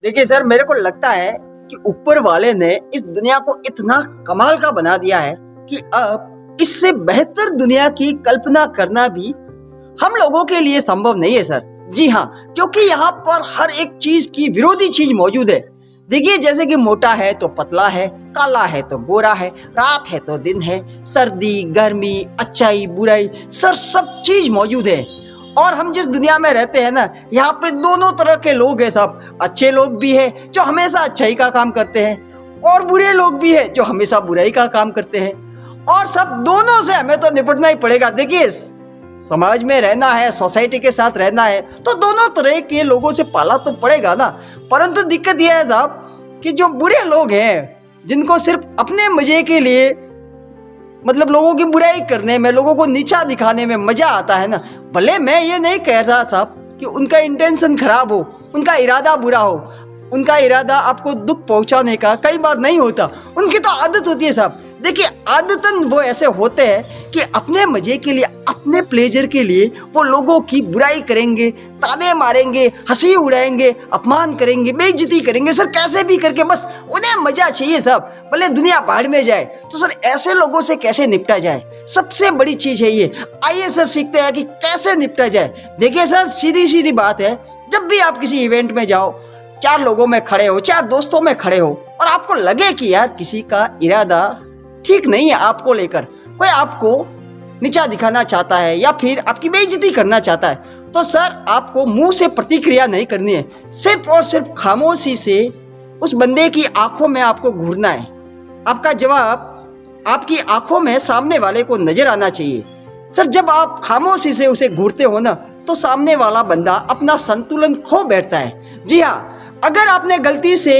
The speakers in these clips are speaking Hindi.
देखिए सर, मेरे को लगता है कि ऊपर वाले ने इस दुनिया को इतना कमाल का बना दिया है कि अब इससे बेहतर दुनिया की कल्पना करना भी हम लोगों के लिए संभव नहीं है सर। जी हाँ, क्योंकि यहाँ पर हर एक चीज की विरोधी चीज मौजूद है। देखिए, जैसे कि मोटा है तो पतला है, काला है तो गोरा है, रात है तो दिन है, सर्दी गर्मी अच्छाई बुराई सर सब चीज मौजूद है। और हम जिस दुनिया में रहते हैं ना, यहाँ पे दोनों तरह के लोग हैं सब। अच्छे लोग भी हैं जो हमेशा अच्छाई का काम करते हैं, और बुरे लोग भी हैं जो हमेशा बुराई का काम करते हैं। और सब दोनों से हमें तो निपटना ही पड़ेगा। देखिए, समाज में रहना है, सोसाइटी के साथ रहना है, तो दोनों तरह के लोगों से पाला तो पड़ेगा ना। परंतु दिक्कत यह है साहब कि जो बुरे लोग हैं, जिनको सिर्फ अपने मजे के लिए मतलब लोगों की बुराई करने में, लोगों को नीचा दिखाने में मजा आता है ना। भले मैं ये नहीं कह रहा साहब कि उनका इंटेंशन खराब हो, उनका इरादा बुरा हो, उनका इरादा आपको दुख पहुंचाने का कई बार नहीं होता, उनकी तो आदत होती है साहब। देखिए, आदतन वो ऐसे होते हैं कि अपने मजे के लिए, अपने प्लेजर के लिए वो लोगों की बुराई करेंगे, ताने मारेंगे, हंसी उड़ाएंगे, अपमान करेंगे, बेइज्जती करेंगे सर, कैसे भी करके बस उन्हें मजा चाहिए साहब, भले दुनिया बाहर में जाए। तो सर ऐसे लोगों से कैसे निपटा जाए, सबसे बड़ी चीज है ये। आइए सर सीखते हैं कि कैसे निपटा जाए। देखिए सर, सीधी सीधी बात है, जब भी आप किसी इवेंट में जाओ, चार लोगों में खड़े हो, चार दोस्तों में खड़े हो, और आपको लगे कि यार किसी का इरादा ठीक नहीं है आपको लेकर, कोई आपको नीचा दिखाना चाहता है या फिर आपकी बेइज्जती करना चाहता है, तो सर आपको मुंह से प्रतिक्रिया नहीं करनी है, सिर्फ और सिर्फ खामोशी से उस बंदे की आंखों में आपको घूरना है। आपका जवाब आपकी आंखों में सामने वाले को नजर आना चाहिए। सर जब आप खामोशी से उसे घूरते हो ना, तो सामने वाला बंदा अपना संतुलन खो बैठता है। जी हाँ, अगर आपने गलती से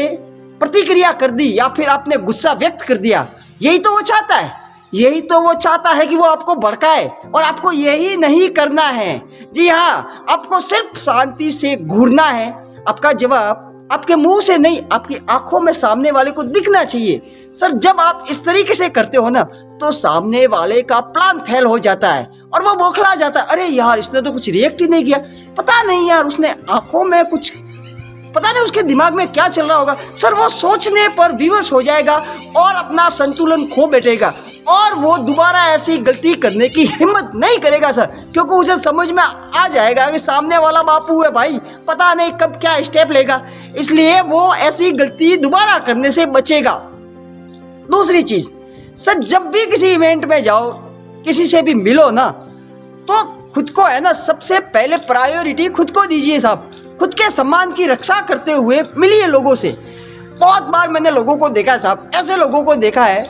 प्रतिक्रिया कर दी या फिर आपने गुस्सा व्यक्त कर दिया, यही तो वो चाहता है, यही तो वो चाहता है कि वो आपको भड़काए, और आपको यही नहीं करना है। जी हाँ, आपको सिर्फ शांति से घूरना है। आपका जवाब आपके मुंह से नहीं, आपकी आंखों में सामने वाले को दिखना चाहिए। सर जब आप इस तरीके से करते हो ना, तो सामने वाले का प्लान फेल हो जाता है और वो बौखला जाता है। अरे यार, इसने तो कुछ रिएक्ट ही नहीं किया, पता नहीं यार उसने आंखों में कुछ, पता नहीं उसके दिमाग में क्या चल रहा होगा। सर वो सोचने पर विवश हो जाएगा और अपना संतुलन खो बैठेगा, और वो दोबारा ऐसी गलती करने की हिम्मत नहीं करेगा सर, क्योंकि उसे समझ में आ जाएगा कि सामने वाला बापू है भाई, पता नहीं कब क्या स्टेप लेगा, इसलिए वो ऐसी गलती दोबारा करने से बचेगा। दूसरी चीज, सर जब भी किसी इवेंट में जाओ, किसी से भी मिलो ना, तो खुद को है ना, सबसे पहले प्रायोरिटी खुद को दीजिए साहब। खुद के सम्मान की रक्षा करते हुए मिलिए लोगों से। बहुत बार मैंने लोगों को देखा है साहब, ऐसे लोगों को देखा है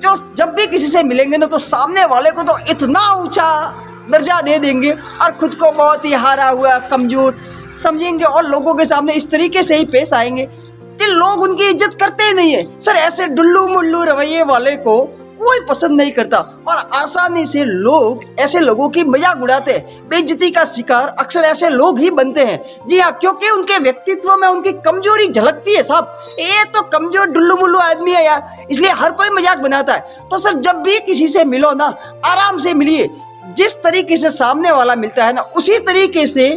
जो जब भी किसी से मिलेंगे ना, तो सामने वाले को तो इतना ऊंचा दर्जा दे देंगे और खुद को बहुत ही हारा हुआ, कमजोर समझेंगे, और लोगों के सामने इस तरीके से ही पेश आएंगे कि लोग उनकी इज्जत करते ही नहीं है। सर ऐसे डुल्लू मुल्लू रवैये वाले को कोई पसंद नहीं करता, और आसानी से लोग ऐसे लोगों की मजाक उड़ाते हैं। बेइज्जती का शिकार अक्सर ऐसे लोग ही बनते हैं। जी हाँ, क्योंकि उनके व्यक्तित्व में उनकी कमजोरी झलकती है साहब। ये तो कमजोर डुल्लू मुल्लू आदमी है यार, इसलिए हर कोई मजाक बनाता है। तो सर जब भी किसी से मिलो ना, आराम से मिलिए। जिस तरीके से सामने वाला मिलता है ना, उसी तरीके से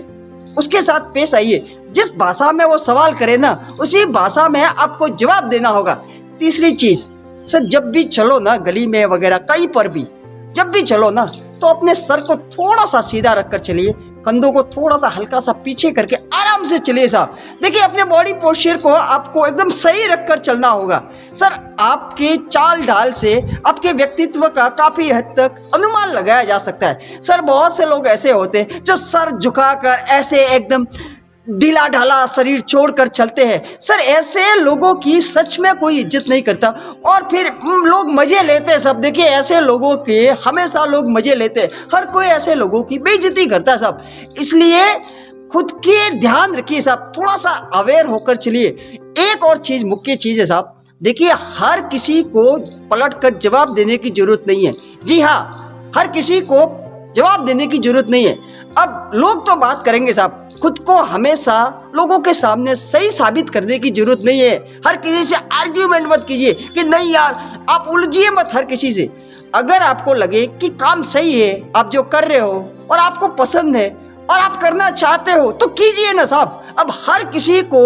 उसके साथ पेश आइए। जिस भाषा में वो सवाल करे ना, उसी भाषा में आपको जवाब देना होगा। तीसरी चीज, सर जब भी चलो ना, गली में वगैरह कहीं पर भी जब भी चलो ना, तो अपने सर को थोड़ा सा सीधा रखकर चलिए, कंधों को थोड़ा सा हल्का सा पीछे करके आराम से चलिए साहब। देखिए, अपने बॉडी पोस्चर को आपको एकदम सही रखकर चलना होगा। सर आपके चाल ढाल से आपके व्यक्तित्व का काफी हद तक अनुमान लगाया जा सकता है। सर बहुत से लोग ऐसे होते हैं जो सर झुकाकर ऐसे एकदम ढीला ढाला शरीर छोड़कर चलते हैं। सर ऐसे लोगों की सच में कोई इज्जत नहीं करता, और फिर लोग मजे लेते हैं सब। देखिए, ऐसे लोगों के हमेशा लोग मजे लेते हैं, हर कोई ऐसे लोगों की बेइज्जती करता है सब। इसलिए खुद के ध्यान रखिए साहब, थोड़ा सा अवेयर होकर चलिए। एक और चीज, मुख्य चीज है साहब, देखिए हर किसी को पलट कर जवाब देने की जरूरत नहीं है। जी हाँ, हर किसी को जवाब देने की जरूरत नहीं है। अब लोग तो बात करेंगे साहब, खुद को हमेशा लोगों के सामने सही साबित करने की जरूरत नहीं है। हर किसी से आर्ग्यूमेंट मत कीजिए कि नहीं यार, आप उलझिए मत हर किसी से। अगर आपको लगे कि काम सही है, आप जो कर रहे हो और आपको पसंद है और आप करना चाहते हो, तो कीजिए ना साहब। अब हर किसी को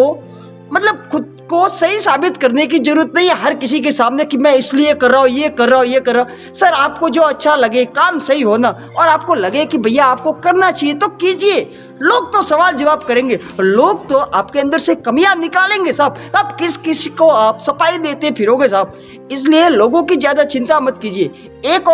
मतलब खुद को सही साबित करने की जरूरत नहीं है हर किसी के सामने कि मैं इसलिए कर रहा हूँ, ये कर रहा हूँ, ये कर रहा हूँ। सर आपको जो अच्छा लगे, काम सही हो ना, और आपको लगे कि भैया आपको करना चाहिए तो कीजिए। लोग तो सवाल जवाब करेंगे, लोग तो आपके अंदर से कमियां निकालेंगे साहब। आप किस किसी को आप सफाई देते फिरोगे साहब। इसलिए लोगों की ज्यादा चिंता मत कीजिए। एक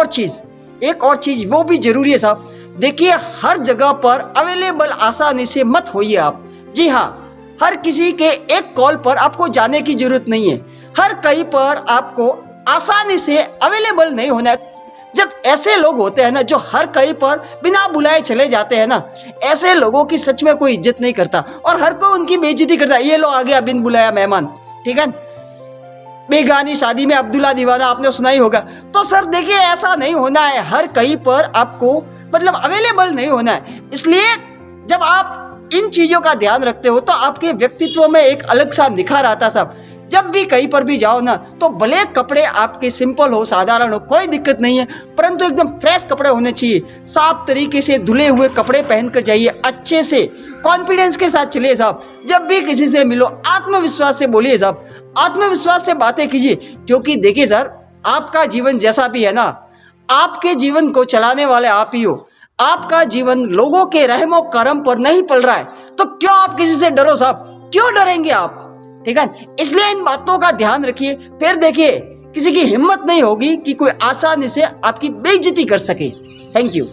और चीज वो भी जरूरी है साहब। देखिए हर जगह पर अवेलेबल आसानी से मत होइए आप। जी हाँ, हर किसी के एक कॉल पर आपको जाने की जरूरत नहीं है। हर कहीं पर आपको आसानी से अवेलेबल नहीं होना है। जब ऐसे लोग होते हैं ना जो हर कहीं पर बिना बुलाए चले जाते हैं ना, ऐसे लोगों की सच में कोई इज्जत नहीं करता और हर कोई उनकी बेइज्जती करता है। ये लो आ गया बिन बुलाया मेहमान, ठीक है। बेगानी शादी में अब्दुल्ला दीवाना आपने सुना ही होगा। तो सर देखिए ऐसा नहीं होना है, हर कहीं पर आपको मतलब अवेलेबल नहीं होना है। इसलिए जब आप इन चीजों का ध्यान रखते हो तो आपके व्यक्तित्व में एक अलग सा निखार आता साहब। जब भी कहीं पर भी जाओ ना तो भले कपड़े आपके सिंपल हो, साधारण हो, कोई दिक्कत नहीं है, परंतु एकदम फ्रेश कपड़े होने चाहिए। साफ तरीके से धुले हुए कपड़े पहनकर जाइए, अच्छे से कॉन्फिडेंस के साथ चलिए साहब। जब भी किसी से मिलो आत्मविश्वास से बोलिए साहब, आत्मविश्वास से बातें कीजिए। क्योंकि देखिए सर, आपका जीवन जैसा भी है ना, आपके जीवन को चलाने वाले आप ही हो। आपका जीवन लोगों के रहमो करम पर नहीं पल रहा है तो क्यों आप किसी से डरो साहब, क्यों डरेंगे आप, ठीक है। इसलिए इन बातों का ध्यान रखिए, फिर देखिए किसी की हिम्मत नहीं होगी कि कोई आसानी से आपकी बेइज्जती कर सके। Thank you.